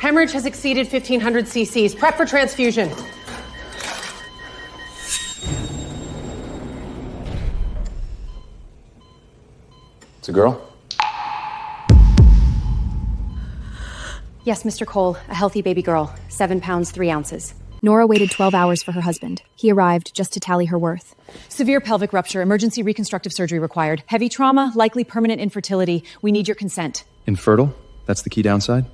Hemorrhage has exceeded 1,500 cc's. Prep for transfusion. It's a girl? Yes, Mr. Cole, a healthy baby girl, 7 pounds, 3 ounces. Nora waited 12 hours for her husband. He arrived just to tally her worth. Severe pelvic rupture, emergency reconstructive surgery required. Heavy trauma, likely permanent infertility. We need your consent. Infertile? That's the key downside?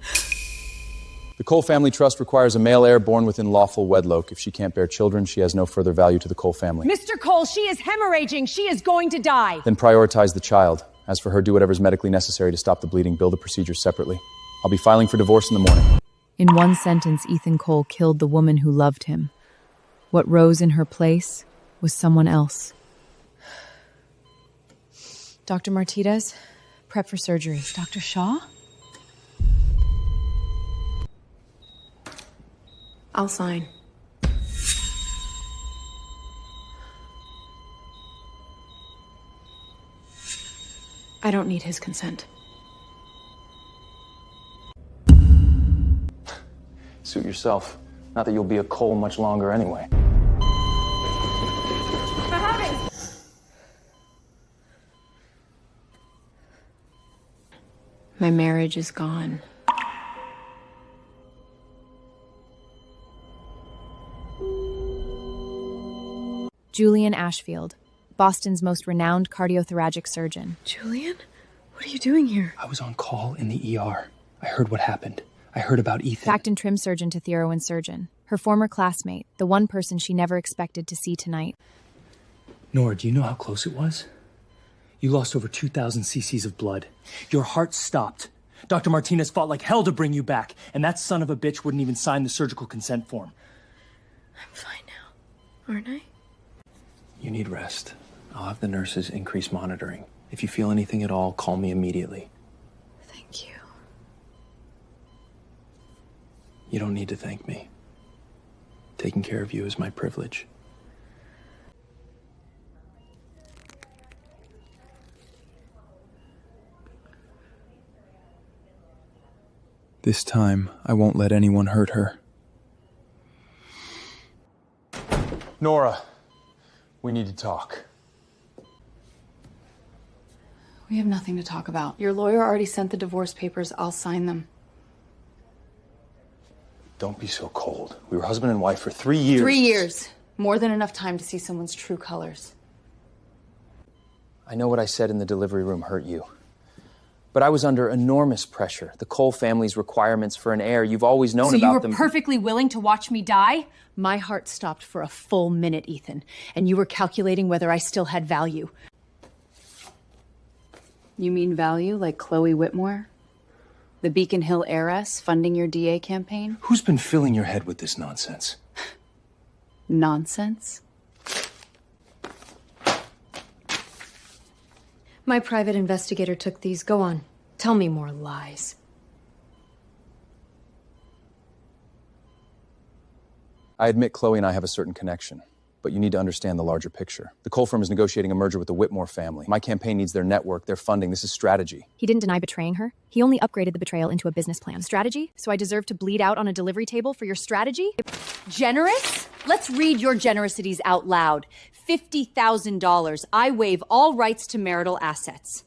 The Cole Family Trust requires a male heir born within lawful wedlock. If she can't bear children, she has no further value to the Cole family. Mr. Cole, she is hemorrhaging. She is going to die. Then prioritize the child. As for her, do whatever is medically necessary to stop the bleeding. Bill the procedure separately. I'll be filing for divorce in the morning. In one sentence, Ethan Cole killed the woman who loved him. What rose in her place was someone else. Dr. Martinez, prep for surgery. Dr. Shaw? I'll sign. I don't need his consent. Suit yourself. Not that you'll be a Cole much longer anyway. What happened? My marriage is gone. Julian Ashford, Boston's most renowned cardiothoracic surgeon. Julian? What are you doing here? I was on call in the ER. I heard what happened. I heard about Ethan. Fact and trim surgeon to Thero and surgeon. Her former classmate, the one person she never expected to see tonight. Nora, do you know how close it was? You lost over 2,000 cc's of blood. Your heart stopped. Dr. Martinez fought like hell to bring you back, and that son of a bitch wouldn't even sign the surgical consent form. I'm fine now, aren't I? You need rest. I'll have the nurses increase monitoring. If you feel anything at all, call me immediately. Thank you. You don't need to thank me. Taking care of you is my privilege. This time, I won't let anyone hurt her. Nora, we need to talk. We have nothing to talk about. Your lawyer already sent the divorce papers. I'll sign them. Don't be so cold. We were husband and wife for 3 years. 3 years. More than enough time to see someone's true colors. I know what I said in the delivery room hurt you. But I was under enormous pressure. The Cole family's requirements for an heir, you've always known about them. So you were perfectly willing to watch me die? My heart stopped for a full minute, Ethan. And you were calculating whether I still had value. You mean value like Chloe Whitmore? The Beacon Hill heiress funding your DA campaign? Who's been filling your head with this nonsense? Nonsense? My private investigator took these. Go on. Tell me more lies. I admit Chloe and I have a certain connection, but you need to understand the larger picture. The Cole firm is negotiating a merger with the Whitmore family. My campaign needs their network, their funding. This is strategy. He didn't deny betraying her. He only upgraded the betrayal into a business plan. Strategy? So I deserve to bleed out on a delivery table for your strategy? Generous? Let's read your generosities out loud. $50,000. I waive all rights to marital assets.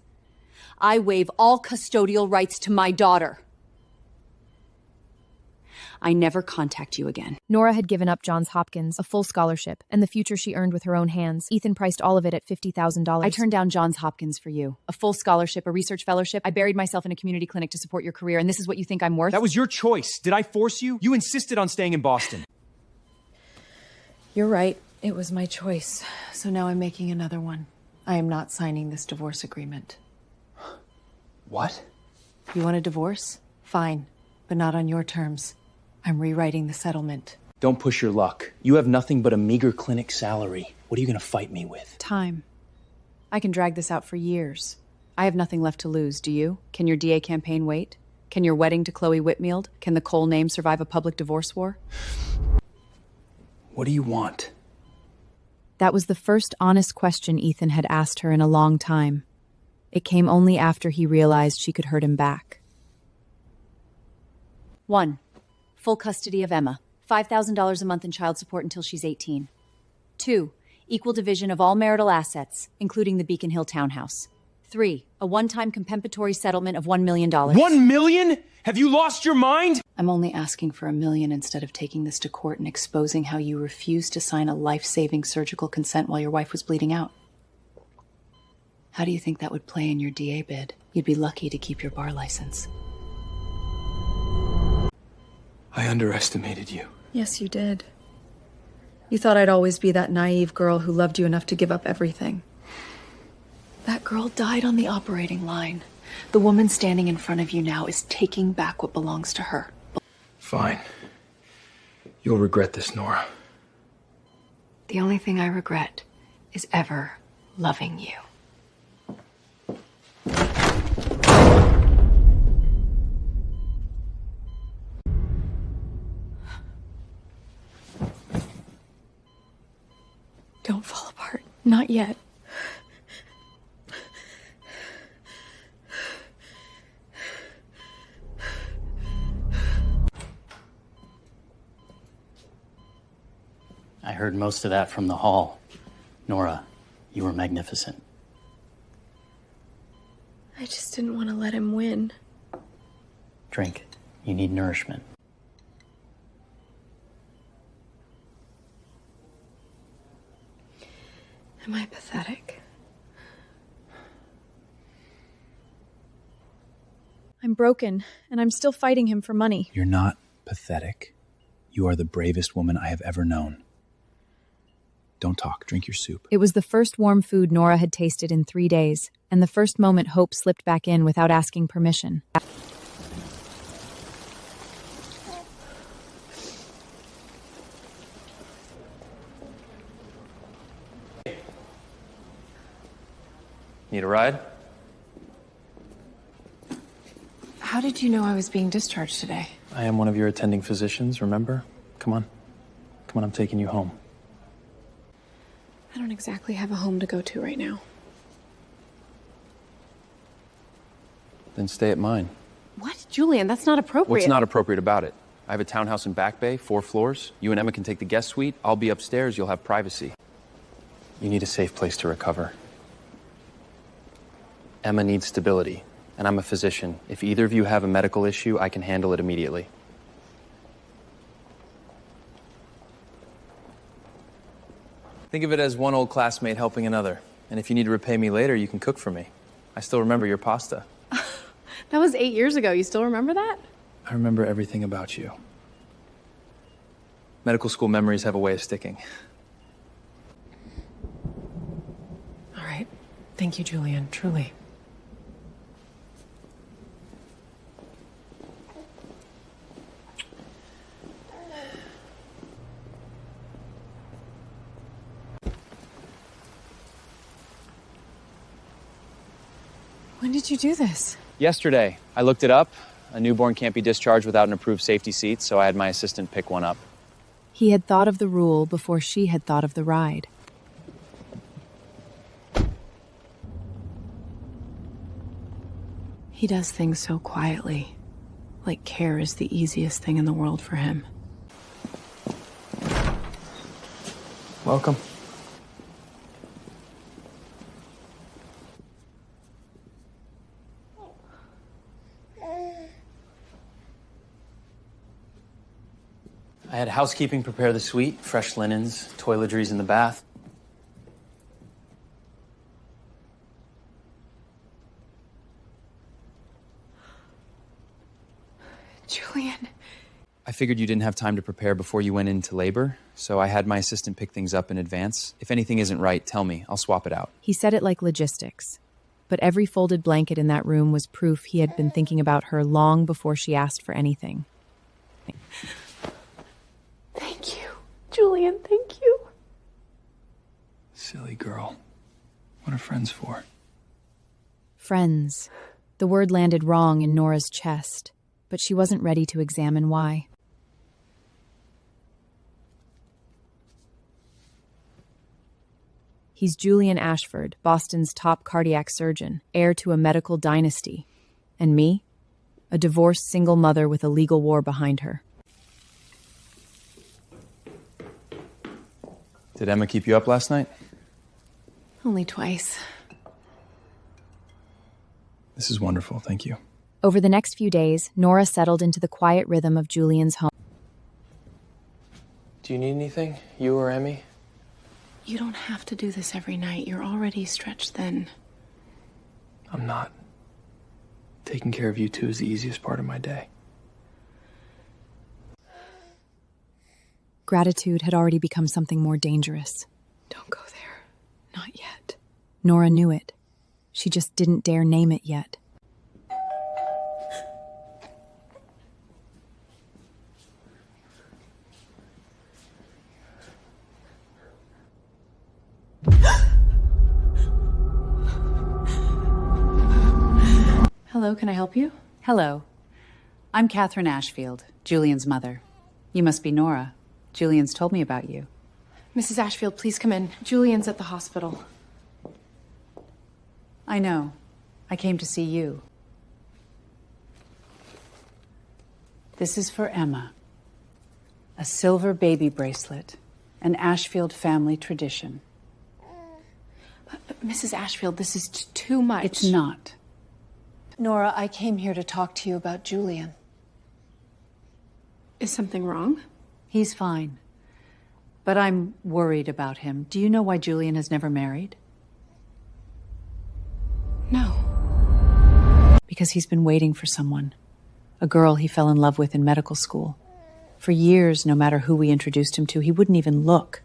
I waive all custodial rights to my daughter. I never contact you again. Nora had given up Johns Hopkins, a full scholarship, and the future she earned with her own hands. Ethan priced all of it at $50,000. I turned down Johns Hopkins for you. A full scholarship, a research fellowship. I buried myself in a community clinic to support your career, and this is what you think I'm worth? That was your choice. Did I force you? You insisted on staying in Boston. You're right. It was my choice. So now I'm making another one. I am not signing this divorce agreement. What? You want a divorce? Fine, but not on your terms. I'm rewriting the settlement. Don't push your luck. You have nothing but a meager clinic salary. What are you going to fight me with? Time. I can drag this out for years. I have nothing left to lose, do you? Can your DA campaign wait? Can your wedding to Chloe Whitfield? Can the Cole name survive a public divorce war? What do you want? That was the first honest question Ethan had asked her in a long time. It came only after he realized she could hurt him back. 1. full custody of Emma. $5,000 a month in child support until she's 18. 2, equal division of all marital assets, including the Beacon Hill townhouse. 3, a one-time compensatory settlement of $1 million. $1 million? Have you lost your mind? I'm only asking for $1 million instead of taking this to court and exposing how you refused to sign a life-saving surgical consent while your wife was bleeding out. How do you think that would play in your DA bid? You'd be lucky to keep your bar license. I underestimated you. Yes, you did. You thought I'd always be that naive girl who loved you enough to give up everything. That girl died on the operating line. The woman standing in front of you now is taking back what belongs to her. Fine. You'll regret this, Nora. The only thing I regret is ever loving you. Don't fall apart. Not yet. I heard most of that from the hall. Nora, you were magnificent. I just didn't want to let him win. Drink. You need nourishment. Am I pathetic? I'm broken, and I'm still fighting him for money. You're not pathetic. You are the bravest woman I have ever known. Don't talk. Drink your soup. It was the first warm food Nora had tasted in 3 days, and the first moment Hope slipped back in without asking permission. Need a ride? How did you know I was being discharged today? I am one of your attending physicians, remember? Come on. Come on, I'm taking you home. I don't exactly have a home to go to right now. Then stay at mine. What? Julian, that's not appropriate. What's not appropriate about it? I have a townhouse in Back Bay, 4 floors. You and Emma can take the guest suite. I'll be upstairs. You'll have privacy. You need a safe place to recover. Emma needs stability, and I'm a physician. If either of you have a medical issue, I can handle it immediately. Think of it as one old classmate helping another. And if you need to repay me later, you can cook for me. I still remember your pasta. That was 8 years ago. You still remember that? I remember everything about you. Medical school memories have a way of sticking. All right. Thank you, Julian. Truly. When did you do this? Yesterday, I looked it up. A newborn can't be discharged without an approved safety seat, so I had my assistant pick one up. He had thought of the rule before she had thought of the ride. He does things so quietly. Like care is the easiest thing in the world for him. Welcome. I had housekeeping prepare the suite, fresh linens, toiletries in the bath. Julian. I figured you didn't have time to prepare before you went into labor, so I had my assistant pick things up in advance. If anything isn't right, tell me. I'll swap it out. He said it like logistics. But every folded blanket in that room was proof he had been thinking about her long before she asked for anything. Thank you. Julian, thank you. Silly girl. What are friends for? Friends. The word landed wrong in Nora's chest, but she wasn't ready to examine why. He's Julian Ashford, Boston's top cardiac surgeon, heir to a medical dynasty. And me? A divorced single mother with a legal war behind her. Did Emma keep you up last night? Only twice. This is wonderful, thank you. Over the next few days, Nora settled into the quiet rhythm of Julian's home. Do you need anything? You or Emmy? You don't have to do this every night. You're already stretched thin. I'm not. Taking care of you two is the easiest part of my day. Gratitude had already become something more dangerous. Don't go there. Not yet. Nora knew it. She just didn't dare name it yet. Hello, can I help you? Hello. I'm Catherine Ashfield, Julian's mother. You must be Nora. Julian's told me about you. Mrs. Ashfield, please come in. Julian's at the hospital. I know. I came to see you. This is for Emma. A silver baby bracelet. An Ashfield family tradition. But Mrs. Ashfield, this is too much. It's not. Nora, I came here to talk to you about Julian. Is something wrong? He's fine. But I'm worried about him. Do you know why Julian has never married? No. Because he's been waiting for someone. A girl he fell in love with in medical school. For years, no matter who we introduced him to, he wouldn't even look.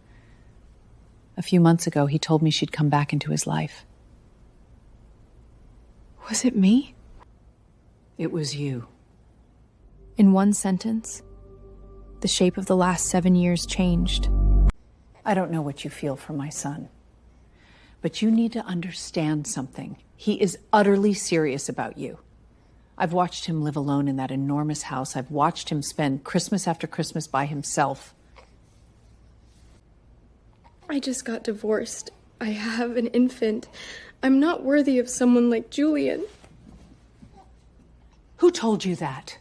A few months ago, he told me she'd come back into his life. Was it me? It was you. In one sentence, the shape of the last 7 years changed. I don't know what you feel for my son. But you need to understand something. He is utterly serious about you. I've watched him live alone in that enormous house. I've watched him spend Christmas after Christmas by himself. I just got divorced. I have an infant. I'm not worthy of someone like Julian. Who told you that?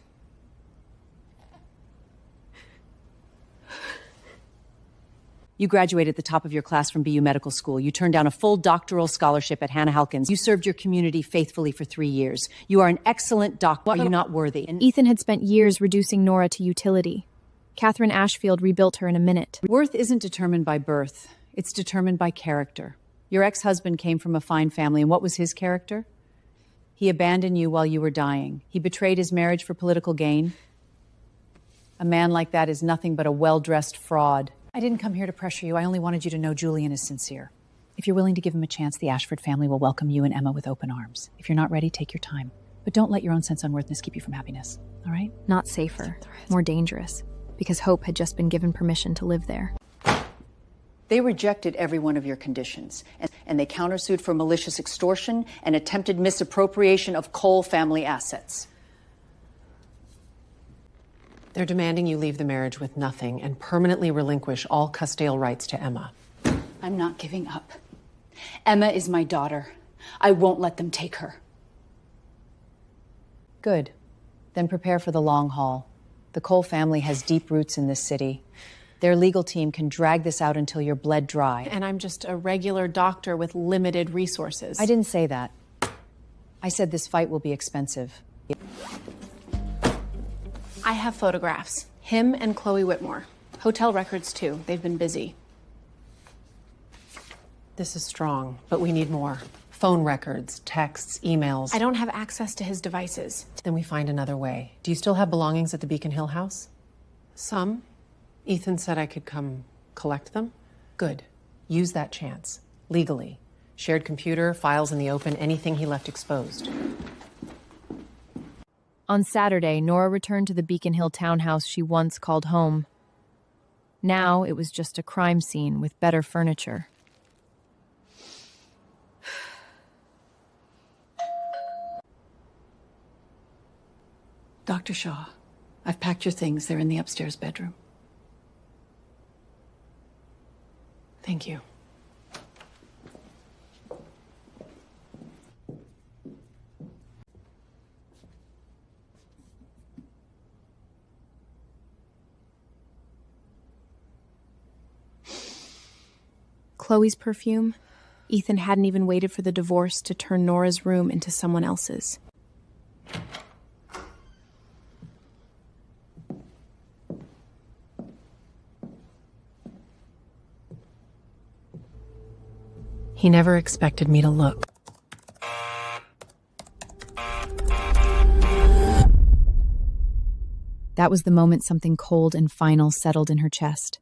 You graduated at the top of your class from BU Medical School. You turned down a full doctoral scholarship at Hannah Halkins. You served your community faithfully for 3 years. You are an excellent doctor. Are you not worthy? Ethan had spent years reducing Nora to utility. Catherine Ashfield rebuilt her in a minute. Worth isn't determined by birth. It's determined by character. Your ex-husband came from a fine family, and what was his character? He abandoned you while you were dying. He betrayed his marriage for political gain. A man like that is nothing but a well-dressed fraud. I didn't come here to pressure you. I only wanted you to know Julian is sincere. If you're willing to give him a chance, the Ashford family will welcome you and Emma with open arms. If you're not ready, take your time. But don't let your own sense of unworthiness keep you from happiness, all right? Not safer, more dangerous, because Hope had just been given permission to live there. They rejected every one of your conditions, and they countersued for malicious extortion and attempted misappropriation of Cole family assets. They're demanding you leave the marriage with nothing and permanently relinquish all custodial rights to Emma. I'm not giving up. Emma is my daughter. I won't let them take her. Good. Then prepare for the long haul. The Cole family has deep roots in this city. Their legal team can drag this out until you're bled dry. And I'm just a regular doctor with limited resources. I didn't say that. I said this fight will be expensive. I have photographs. Him and Chloe Whitmore. Hotel records, too. They've been busy. This is strong, but we need more. Phone records, texts, emails. I don't have access to his devices. Then we find another way. Do you still have belongings at the Beacon Hill house? Some. Ethan said I could come collect them. Good. Use that chance. Legally. Shared computer, files in the open, anything he left exposed. On Saturday, Nora returned to the Beacon Hill townhouse she once called home. Now it was just a crime scene with better furniture. Dr. Shaw, I've packed your things. They're in the upstairs bedroom. Thank you. Chloe's perfume, Ethan hadn't even waited for the divorce to turn Nora's room into someone else's. He never expected me to look. That was the moment something cold and final settled in her chest.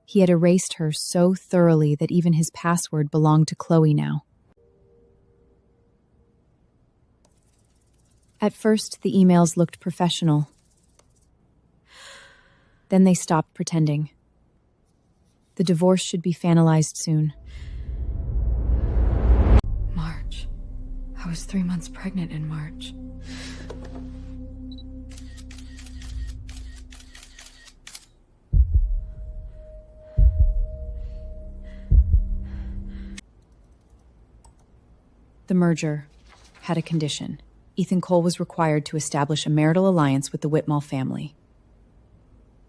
He had erased her so thoroughly that even his password belonged to Chloe now. At first, the emails looked professional. Then they stopped pretending. The divorce should be finalized soon. March. I was 3 months pregnant in March. The merger had a condition. Ethan Cole was required to establish a marital alliance with the Whitmall family.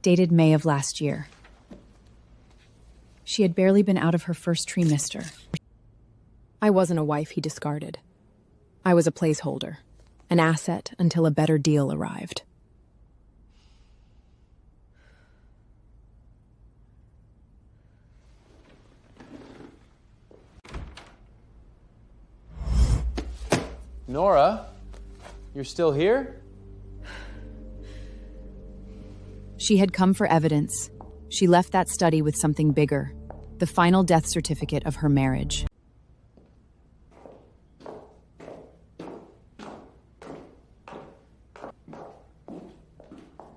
Dated May of last year. She had barely been out of her first trimester. I wasn't a wife he discarded. I was a placeholder, an asset until a better deal arrived. Nora, you're still here? She had come for evidence. She left that study with something bigger, the final death certificate of her marriage.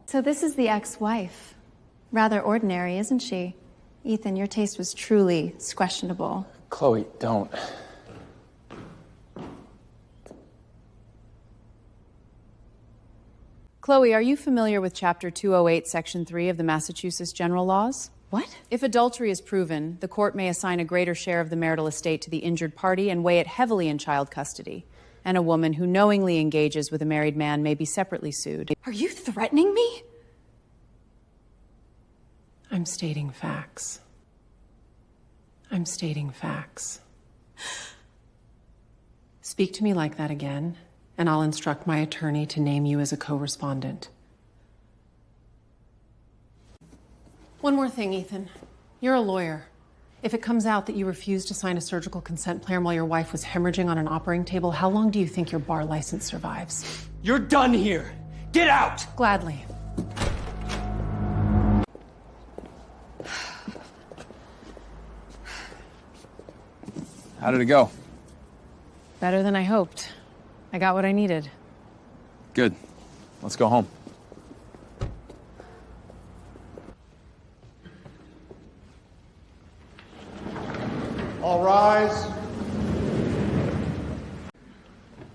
So this is the ex-wife. Rather ordinary, isn't she? Ethan, your taste was truly questionable. Chloe, don't. Chloe, are you familiar with Chapter 208, Section 3 of the Massachusetts General Laws? What? If adultery is proven, the court may assign a greater share of the marital estate to the injured party and weigh it heavily in child custody. And a woman who knowingly engages with a married man may be separately sued. Are you threatening me? I'm stating facts. I'm stating facts. Speak to me like that again, and I'll instruct my attorney to name you as a co-respondent. One more thing, Ethan. You're a lawyer. If it comes out that you refused to sign a surgical consent plan while your wife was hemorrhaging on an operating table, how long do you think your bar license survives? You're done here! Get out! Gladly. How did it go? Better than I hoped. I got what I needed. Good. Let's go home. All rise.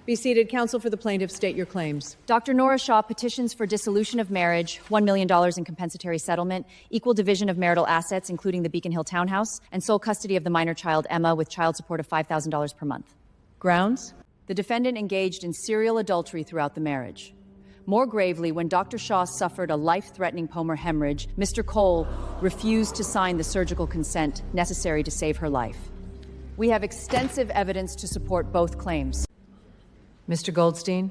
Be seated. Counsel for the plaintiff, state your claims. Dr. Nora Shaw petitions for dissolution of marriage, $1 million in compensatory settlement, equal division of marital assets, including the Beacon Hill townhouse, and sole custody of the minor child, Emma, with child support of $5,000 per month. Grounds? The defendant engaged in serial adultery throughout the marriage. More gravely, when Dr. Shaw suffered a life-threatening Palmer hemorrhage, Mr. Cole refused to sign the surgical consent necessary to save her life. We have extensive evidence to support both claims. Mr. Goldstein?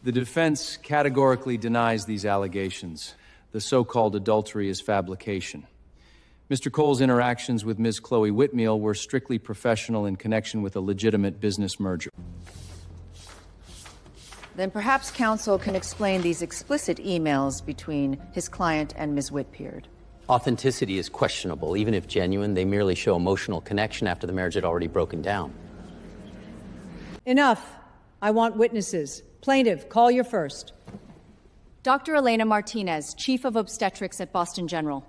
The defense categorically denies these allegations. The so-called adultery is fabrication. Mr. Cole's interactions with Ms. Chloe Whitmeal were strictly professional in connection with a legitimate business merger. Then perhaps counsel can explain these explicit emails between his client and Ms. Whitbeard. Authenticity is questionable. Even if genuine, they merely show emotional connection after the marriage had already broken down. Enough. I want witnesses. Plaintiff, call your first. Dr. Elena Martinez, Chief of Obstetrics at Boston General.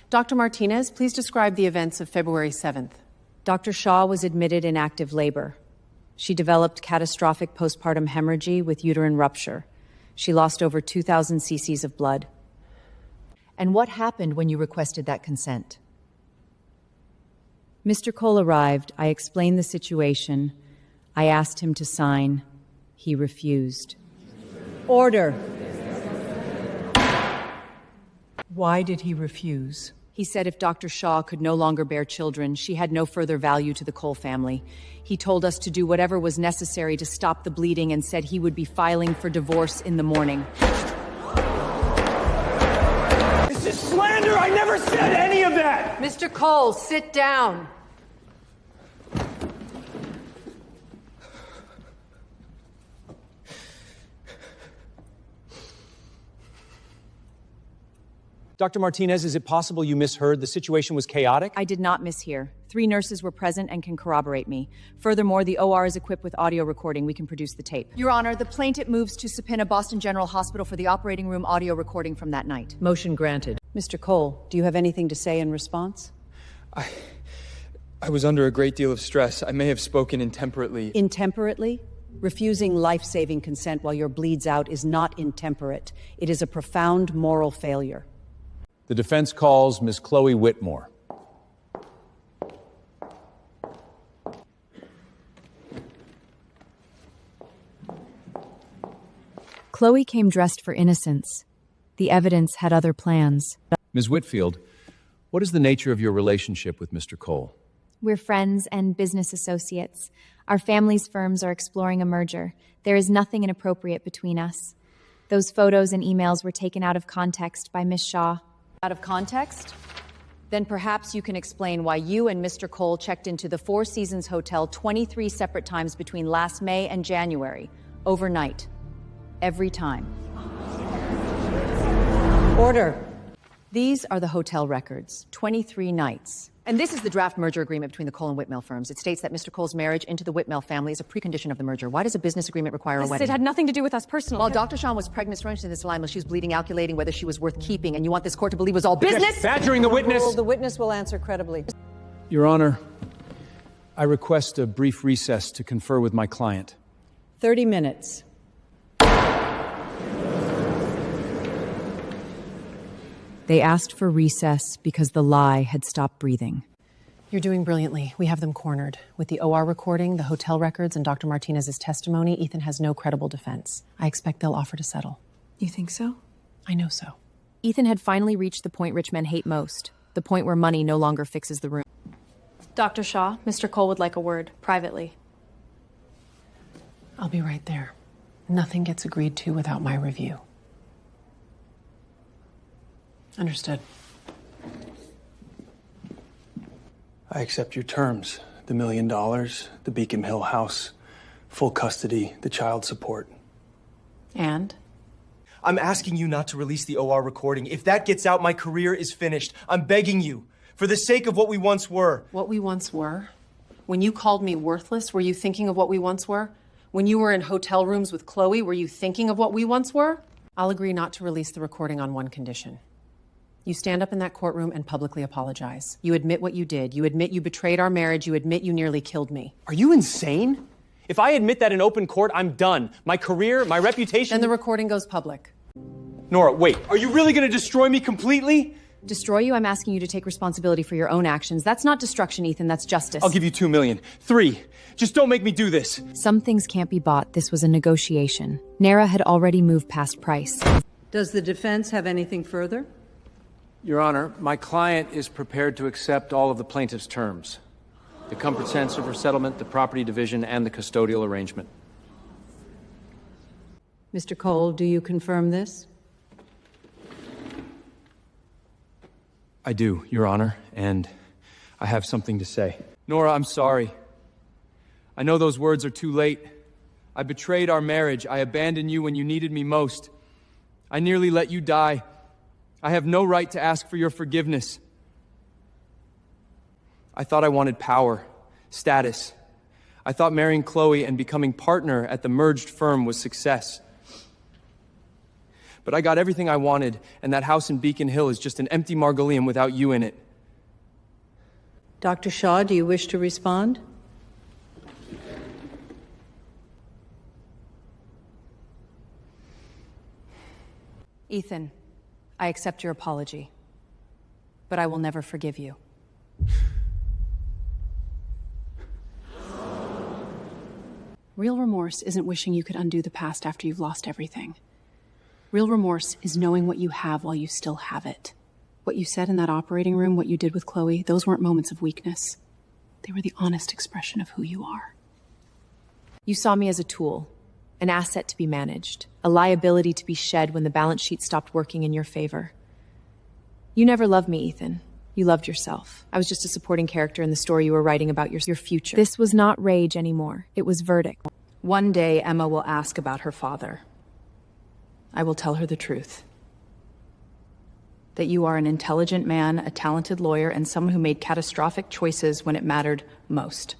Dr. Martinez, please describe the events of February 7th. Dr. Shaw was admitted in active labor. She developed catastrophic postpartum hemorrhage with uterine rupture. She lost over 2,000 cc's of blood. And what happened when you requested that consent? Mr. Cole arrived. I explained the situation. I asked him to sign. He refused. Order. Why did he refuse? He said if Dr. Shaw could no longer bear children, she had no further value to the Cole family. He told us to do whatever was necessary to stop the bleeding and said he would be filing for divorce in the morning. This is slander! I never said any of that! Mr. Cole, sit down. Dr. Martinez, is it possible you misheard? The situation was chaotic? I did not mishear. 3 nurses were present and can corroborate me. Furthermore, the OR is equipped with audio recording. We can produce the tape. Your Honor, the plaintiff moves to subpoena Boston General Hospital for the operating room audio recording from that night. Motion granted. Mr. Cole, do you have anything to say in response? I was under a great deal of stress. I may have spoken intemperately. Intemperately? Refusing life-saving consent while your bleeds out is not intemperate. It is a profound moral failure. The defense calls Ms. Chloe Whitmore. Chloe came dressed for innocence. The evidence had other plans. Ms. Whitfield, what is the nature of your relationship with Mr. Cole? We're friends and business associates. Our families' firms are exploring a merger. There is nothing inappropriate between us. Those photos and emails were taken out of context by Miss Shaw. Out of context? Then perhaps you can explain why you and Mr. Cole checked into the Four Seasons Hotel 23 separate times between last May and January, overnight. Every time. Order. These are the hotel records, 23 nights. And this is the draft merger agreement between the Cole and Whitmell firms. It states that Mr. Cole's marriage into the Whitmell family is a precondition of the merger. Why does a business agreement require a wedding? It had nothing to do with us personally. While Dr. Shaw was pregnant, thrown into this line while she was bleeding, calculating whether she was worth keeping, and you want this court to believe was all business? Badgering the witness! The witness will answer credibly. Your Honor, I request a brief recess to confer with my client. 30 minutes. They asked for recess because the lie had stopped breathing. You're doing brilliantly. We have them cornered. With the OR recording, the hotel records, and Dr. Martinez's testimony, Ethan has no credible defense. I expect they'll offer to settle. You think so? I know so. Ethan had finally reached the point rich men hate most, the point where money no longer fixes the room. Dr. Shaw, Mr. Cole would like a word, privately. I'll be right there. Nothing gets agreed to without my review. Understood. I accept your terms. The $1 million, the Beacon Hill house, full custody, the child support. And? I'm asking you not to release the OR recording. If that gets out, my career is finished. I'm begging you, for the sake of what we once were. What we once were? When you called me worthless, were you thinking of what we once were? When you were in hotel rooms with Chloe, were you thinking of what we once were? I'll agree not to release the recording on one condition. You stand up in that courtroom and publicly apologize. You admit what you did. You admit you betrayed our marriage. You admit you nearly killed me. Are you insane? If I admit that in open court, I'm done. My career, my reputation... Then the recording goes public. Nora, wait. Are you really going to destroy me completely? Destroy you? I'm asking you to take responsibility for your own actions. That's not destruction, Ethan. That's justice. I'll give you $2 million. 3. Just don't make me do this. Some things can't be bought. This was a negotiation. Nara had already moved past price. Does the defense have anything further? Your Honor, my client is prepared to accept all of the plaintiff's terms. The comprehensive resettlement, the property division, and the custodial arrangement. Mr. Cole, do you confirm this? I do, Your Honor, and I have something to say. Nora, I'm sorry. I know those words are too late. I betrayed our marriage. I abandoned you when you needed me most. I nearly let you die. I have no right to ask for your forgiveness. I thought I wanted power, status. I thought marrying Chloe and becoming partner at the merged firm was success. But I got everything I wanted, and that house in Beacon Hill is just an empty mausoleum without you in it. Dr. Shaw, do you wish to respond? Ethan, I accept your apology, but I will never forgive you. Real remorse isn't wishing you could undo the past after you've lost everything. Real remorse is knowing what you have while you still have it. What you said in that operating room, what you did with Chloe, those weren't moments of weakness. They were the honest expression of who you are. You saw me as a tool, an asset to be managed, a liability to be shed when the balance sheet stopped working in your favor. You never loved me, Ethan. You loved yourself. I was just a supporting character in the story you were writing about your future. This was not rage anymore. It was verdict. One day, Emma will ask about her father. I will tell her the truth. That you are an intelligent man, a talented lawyer, and someone who made catastrophic choices when it mattered most.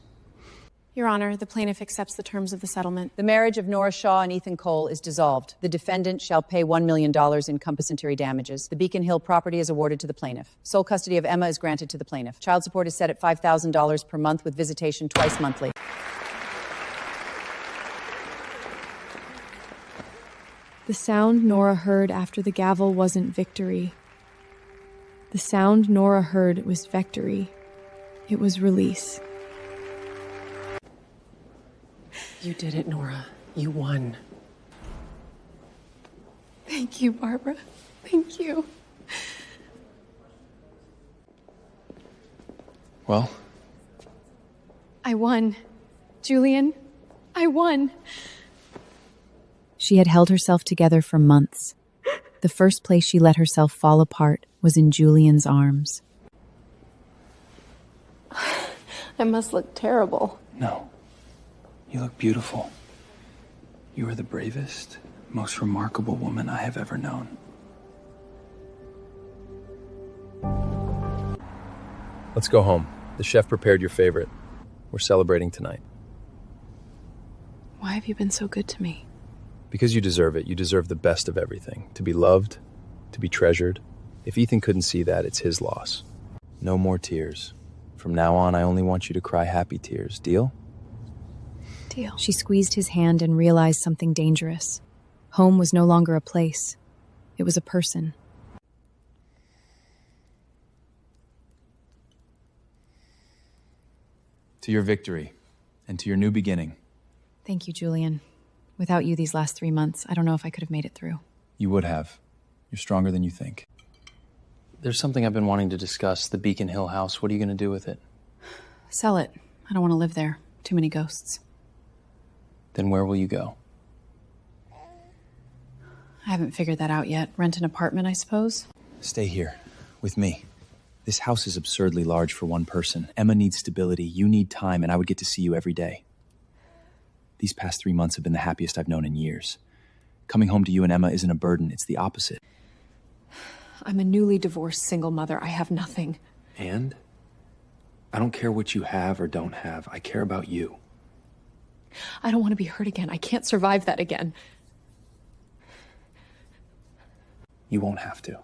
Your Honor, the plaintiff accepts the terms of the settlement. The marriage of Nora Shaw and Ethan Cole is dissolved. The defendant shall pay $1 million in compensatory damages. The Beacon Hill property is awarded to the plaintiff. Sole custody of Emma is granted to the plaintiff. Child support is set at $5,000 per month with visitation twice monthly. The sound Nora heard after the gavel wasn't victory. The sound Nora heard was victory. It was release. You did it, Nora. You won. Thank you, Barbara. Thank you. Well? I won. Julian, I won. She had held herself together for months. The first place she let herself fall apart was in Julian's arms. I must look terrible. No. You look beautiful. You are the bravest, most remarkable woman I have ever known. Let's go home. The chef prepared your favorite. We're celebrating tonight. Why have you been so good to me? Because you deserve it. You deserve the best of everything. To be loved, to be treasured. If Ethan couldn't see that, it's his loss. No more tears. From now on, I only want you to cry happy tears. Deal? Deal. She squeezed his hand and realized something dangerous. Home was no longer a place. It was a person. To your victory, and to your new beginning. Thank you, Julian. Without you these last 3 months, I don't know if I could have made it through. You would have. You're stronger than you think. There's something I've been wanting to discuss, the Beacon Hill house. What are you going to do with it? Sell it. I don't want to live there. Too many ghosts. Then where will you go? I haven't figured that out yet. Rent an apartment, I suppose? Stay here, with me. This house is absurdly large for one person. Emma needs stability, you need time, and I would get to see you every day. These past 3 months have been the happiest I've known in years. Coming home to you and Emma isn't a burden, it's the opposite. I'm a newly divorced single mother. I have nothing. And? I don't care what you have or don't have. I care about you. I don't want to be hurt again. I can't survive that again. You won't have to.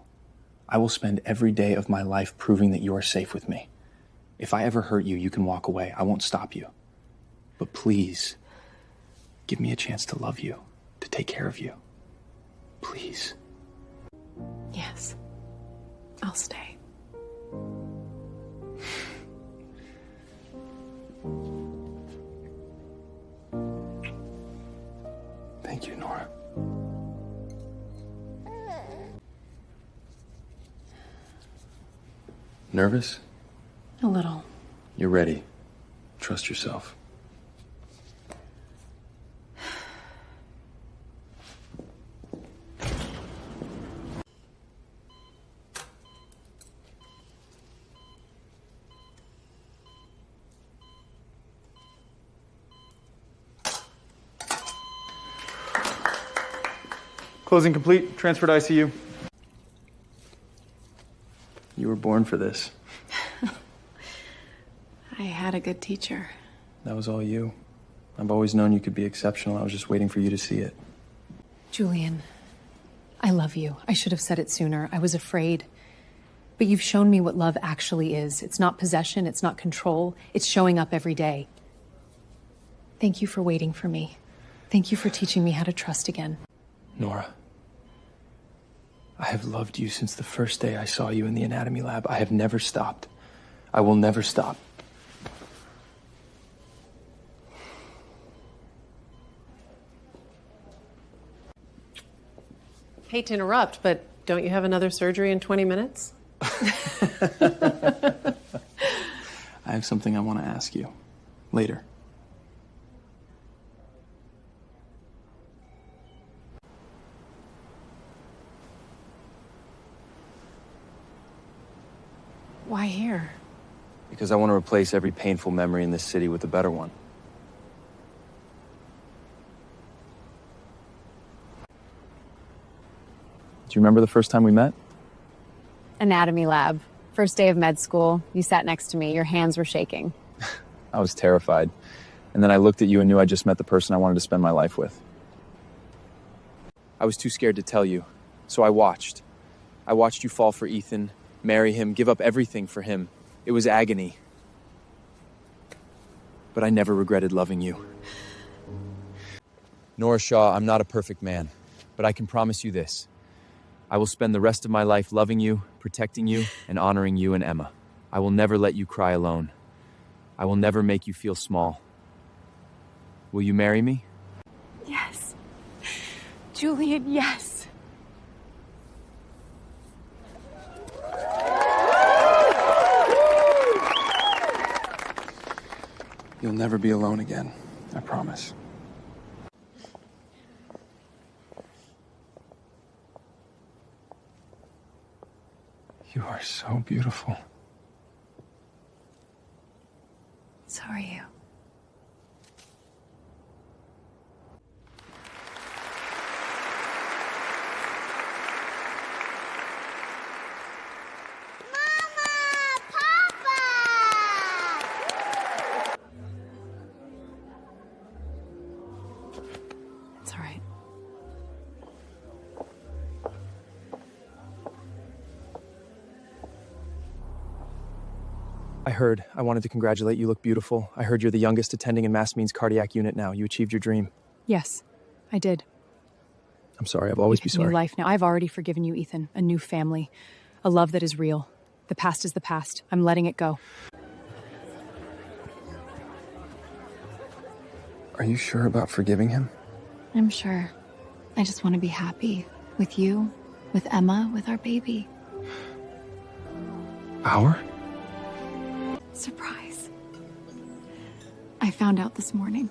I will spend every day of my life proving that you are safe with me. If I ever hurt you, you can walk away. I won't stop you. But please, give me a chance to love you, to take care of you. Please. Yes. I'll stay. Thank you, Nora. Nervous? A little. You're ready. Trust yourself. Closing complete. Transfer to ICU. You were born for this. I had a good teacher. That was all you. I've always known you could be exceptional. I was just waiting for you to see it. Julian, I love you. I should have said it sooner. I was afraid. But you've shown me what love actually is. It's not possession, it's not control. It's showing up every day. Thank you for waiting for me. Thank you for teaching me how to trust again. Nora, I have loved you since the first day I saw you in the anatomy lab. I have never stopped. I will never stop. Hate to interrupt, but don't you have another surgery in 20 minutes? I have something I want to ask you. Later. Why here? Because I want to replace every painful memory in this city with a better one. Do you remember the first time we met? Anatomy lab. First day of med school. You sat next to me. Your hands were shaking. I was terrified. And then I looked at you and knew I just met the person I wanted to spend my life with. I was too scared to tell you, so I watched. I watched you fall for Ethan, marry him, give up everything for him. It was agony. But I never regretted loving you. Nora Shaw, I'm not a perfect man, but I can promise you this. I will spend the rest of my life loving you, protecting you, and honoring you and Emma. I will never let you cry alone. I will never make you feel small. Will you marry me? Yes. Julian, yes. You'll never be alone again, I promise. You are so beautiful. So are you. It's all right. I heard. I wanted to congratulate you. Look beautiful. I heard you're the youngest attending in Mass Means cardiac unit now. You achieved your dream. Yes, I did. I'm sorry. I'll always be sorry. New life now. I've already forgiven you, Ethan. A new family. A love that is real. The past is the past. I'm letting it go. Are you sure about forgiving him? I'm sure. I just want to be happy. With you, with Emma, with our baby. Our? Surprise. I found out this morning.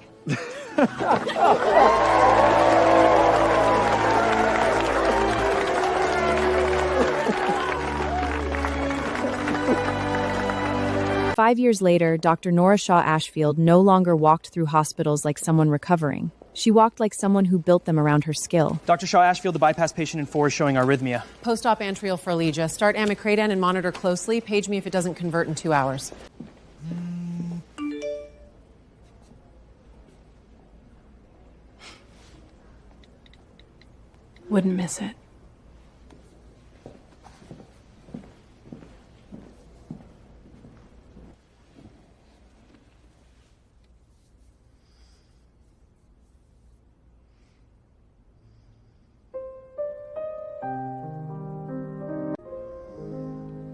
5 years later, Dr. Nora Shaw Ashfield no longer walked through hospitals like someone recovering. She walked like someone who built them around her skill. Dr. Shaw Ashfield, the bypass patient in 4 is showing arrhythmia. Post-op antrial phralegia. Start amicradine and monitor closely. Page me if it doesn't convert in 2 hours. Wouldn't miss it.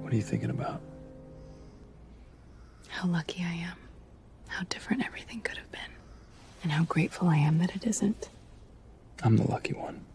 What are you thinking about? How lucky I am. How different everything could have been. And how grateful I am that it isn't. I'm the lucky one.